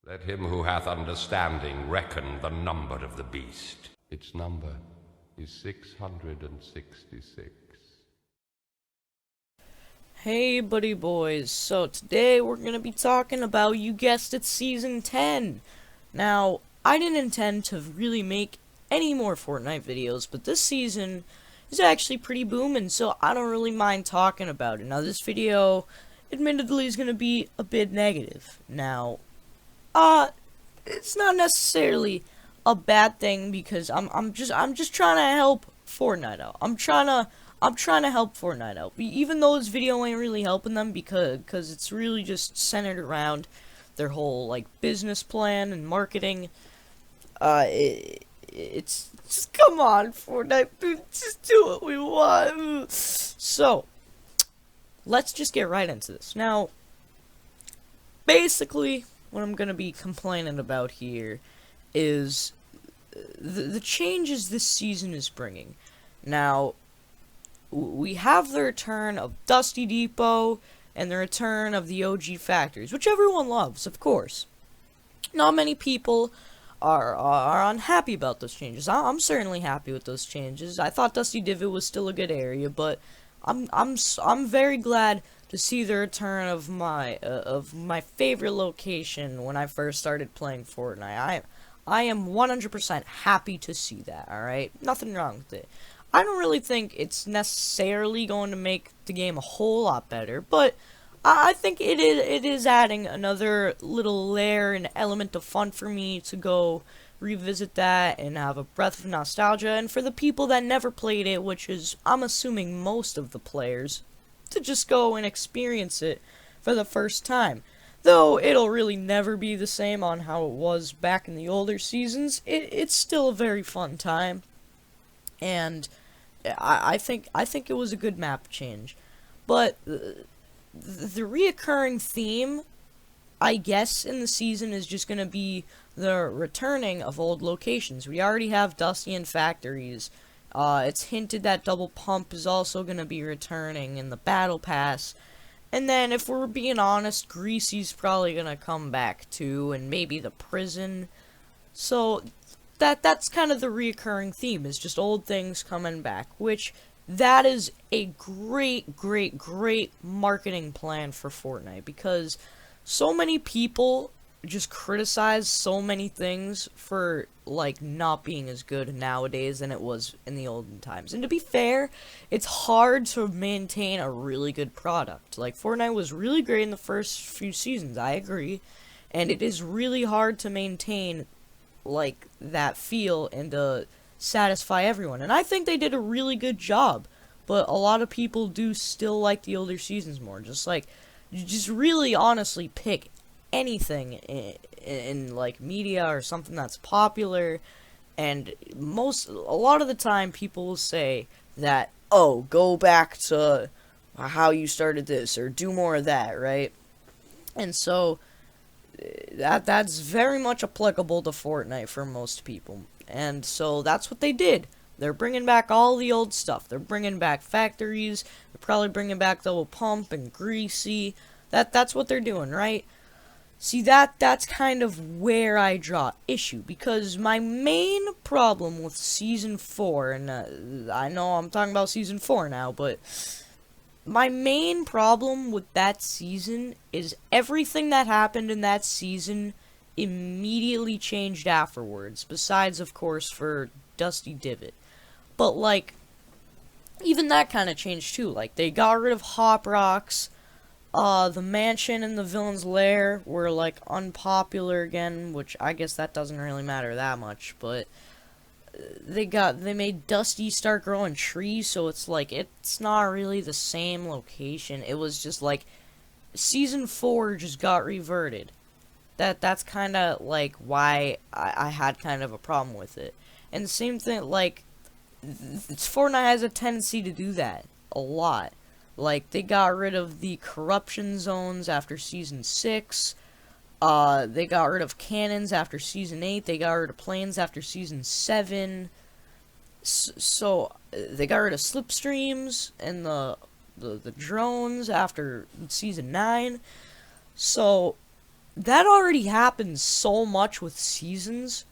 Let him who hath understanding reckon the number of the beast. Its number is 666. Hey buddy boys, so today we're gonna be talking about, you guessed it, Season 10. Now, I didn't intend to really make any more Fortnite videos, but this season is actually pretty booming, so I don't really mind talking about it. Now, this video, admittedly, is gonna be a bit negative. Now, it's not necessarily a bad thing, because I'm just trying to help Fortnite out. I'm trying to help Fortnite out, even though this video ain't really helping them, because it's really just centered around their whole, like, business plan and marketing. It's just, come on, Fortnite, just do what we want. So, let's just get right into this. Now, basically, what I'm gonna be complaining about here is the changes this season is bringing. Now, we have the return of Dusty Depot and the return of the OG factories, which everyone loves, of course. Not many people are unhappy about those changes. I'm certainly happy with those changes. I thought Dusty Divot was still a good area, but I'm very glad to see the return of my favorite location when I first started playing Fortnite. I am 100% happy to see that. All right, nothing wrong with it. I don't really think it's necessarily going to make the game a whole lot better, but I think it is adding another little layer and element of fun for me to go revisit that and have a breath of nostalgia, and for the people that never played it, which is, I'm assuming, most of the players, to just go and experience it for the first time. Though it'll really never be the same on how it was back in the older seasons, it's still a very fun time. And I think it was a good map change. But the reoccurring theme, I guess, in the season is just going to be the returning of old locations. We already have Dusty and Factories. It's hinted that Double Pump is also going to be returning in the Battle Pass. And then, if we're being honest, Greasy's probably going to come back too, and maybe the prison. So that's kind of the reoccurring theme, is just old things coming back, which that is a great marketing plan for Fortnite, because so many people just criticize so many things for, like, not being as good nowadays than it was in the olden times. And to be fair, it's hard to maintain a really good product. Like, Fortnite was really great in the first few seasons, I agree, and it is really hard to maintain, like, that feel and to satisfy everyone. And I think they did a really good job, but a lot of people do still like the older seasons more. Just really honestly pick anything in like media or something that's popular, and a lot of the time people will say that, oh, go back to how you started this, or do more of that, right? And so that's very much applicable to Fortnite for most people. And so that's what they did. They're bringing back all the old stuff. They're bringing back factories. They're probably bringing back Double Pump and Greasy. That's what they're doing, right? See, that's kind of where I draw issue, because my main problem with Season 4, and I know I'm talking about Season 4 now, but my main problem with that season is everything that happened in that season immediately changed afterwards, besides, of course, for Dusty Divot. But, like, even that kind of changed too. Like, they got rid of Hop Rocks. The mansion and the villain's lair were, like, unpopular again, which I guess that doesn't really matter that much, but they made Dusty start growing trees, so it's like, it's not really the same location. It was just like, Season 4 just got reverted. That's kind of, like, why I had kind of a problem with it. And the same thing, like, Fortnite has a tendency to do that a lot. Like, they got rid of the corruption zones after Season 6. They got rid of cannons after Season 8. They got rid of planes after Season 7. So, they got rid of slipstreams and the drones after Season 9. So, that already happens so much with seasons,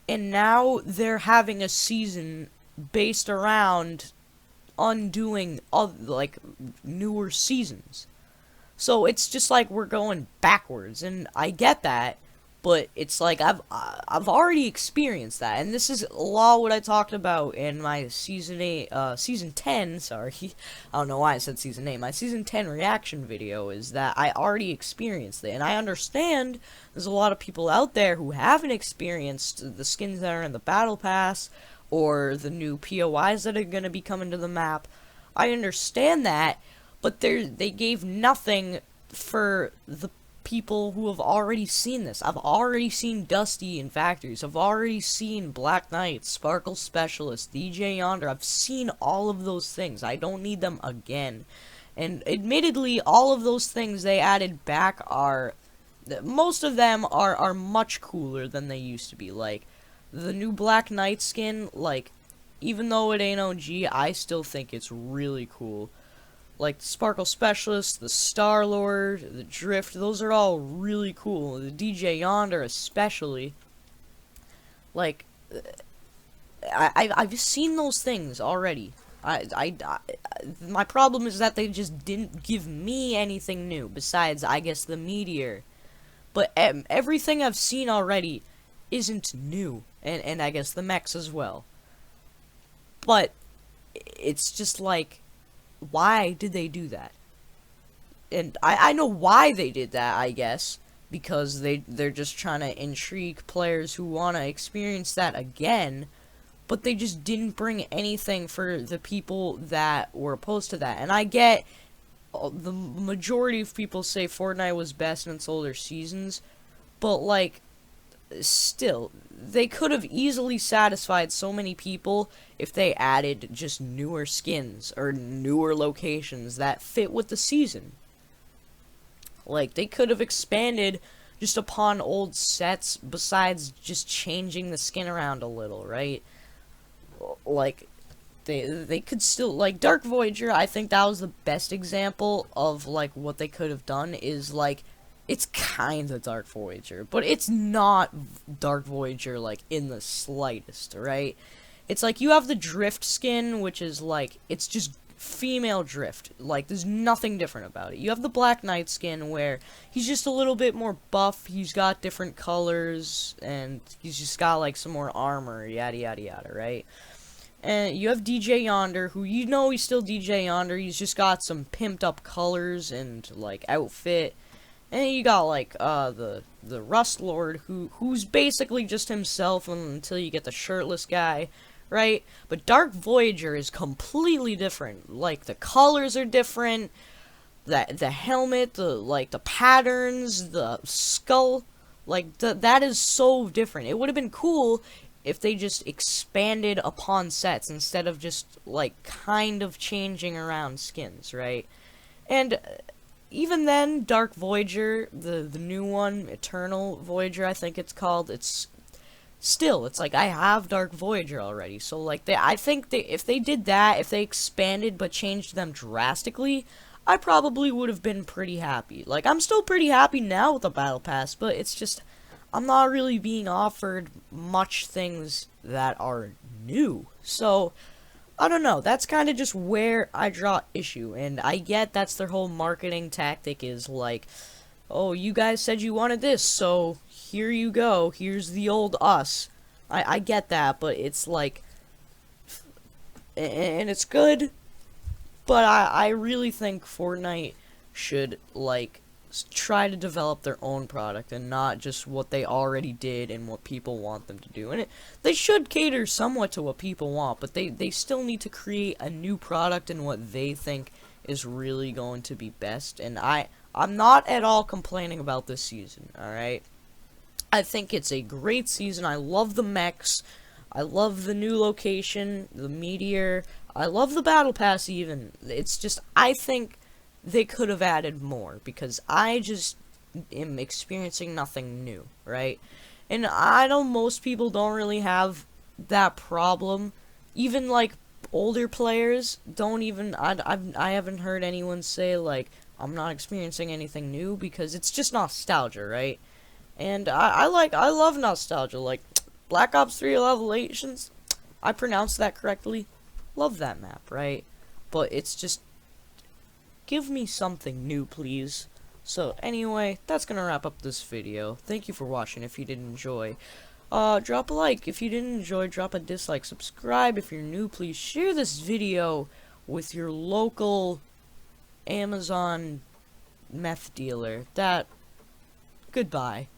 and now they're having a season based around undoing like newer seasons. So it's just like we're going backwards, and I get that, but it's like I've already experienced that, and this is a lot what I talked about in my season 10. Sorry, I don't know why I said season 8. My season 10 reaction video is that I already experienced it, and I understand there's a lot of people out there who haven't experienced the skins that are in the battle pass or the new POIs that are gonna be coming to the map. I understand that, but they gave nothing for the people who have already seen this. I've already seen Dusty in factories. I've already seen Black Knight, Sparkle Specialist, DJ Yonder. I've seen all of those things. I don't need them again. And admittedly, all of those things they added back are... most of them are much cooler than they used to be. Like, the new Black Knight skin, like, even though it ain't OG, I still think it's really cool. Like, the Sparkle Specialist, the Star-Lord, the Drift, those are all really cool. The DJ Yonder especially. Like, I've seen those things already. My problem is that they just didn't give me anything new, besides, I guess, the Meteor. But everything I've seen already isn't new, and I guess the mechs as well. But it's just like, why did they do that? And I know why they did that, I guess, because they're just trying to intrigue players who want to experience that again, but they just didn't bring anything for the people that were opposed to that. And I get the majority of people say Fortnite was best in its older seasons, but like, still, they could have easily satisfied so many people if they added just newer skins or newer locations that fit with the season. Like, they could have expanded just upon old sets besides just changing the skin around a little, right? Like, they could still, like, Dark Voyager, I think that was the best example of, like, what they could have done is, like, it's kinda Dark Voyager, but it's not Dark Voyager, like, in the slightest, right? It's like, you have the Drift skin, which is, like, it's just female Drift. Like, there's nothing different about it. You have the Black Knight skin, where he's just a little bit more buff, he's got different colors, and he's just got, like, some more armor, yada yada yada, right? And you have DJ Yonder, who, you know he's still DJ Yonder, he's just got some pimped up colors and, like, outfit. And you got, like, the Rust Lord, who's basically just himself until you get the shirtless guy, right? But Dark Voyager is completely different. Like, the colors are different, the helmet, the patterns, the skull, like, that is so different. It would have been cool if they just expanded upon sets instead of just, like, kind of changing around skins, right? And even then, Dark Voyager, the new one, Eternal Voyager, I think it's called, it's like, I have Dark Voyager already, so, like, I think if they did that, if they expanded but changed them drastically, I probably would have been pretty happy. Like, I'm still pretty happy now with the Battle Pass, but it's just, I'm not really being offered much things that are new, so I don't know, that's kind of just where I draw issue, and I get that's their whole marketing tactic is like, oh, you guys said you wanted this, so here you go, here's the old us. I get that, but it's like, and it's good, but I really think Fortnite should, like, try to develop their own product and not just what they already did and what people want them to do. And they should cater somewhat to what people want, but they still need to create a new product and what they think is really going to be best. And I'm not at all complaining about this season, alright? I think it's a great season. I love the mechs. I love the new location, the Meteor. I love the Battle Pass even. It's just, I think they could have added more, because I just am experiencing nothing new, right? And I know most people don't really have that problem. Even, like, older players don't even, I haven't heard anyone say, like, I'm not experiencing anything new because it's just nostalgia, right? And I love nostalgia, like Black Ops 3 Revelations. I pronounced that correctly. Love that map, right? But it's just, give me something new, please. So anyway, that's gonna wrap up this video. Thank you for watching. If you did enjoy, drop a like. If you didn't enjoy, drop a dislike. Subscribe if you're new. Please share this video with your local Amazon meth dealer. Goodbye.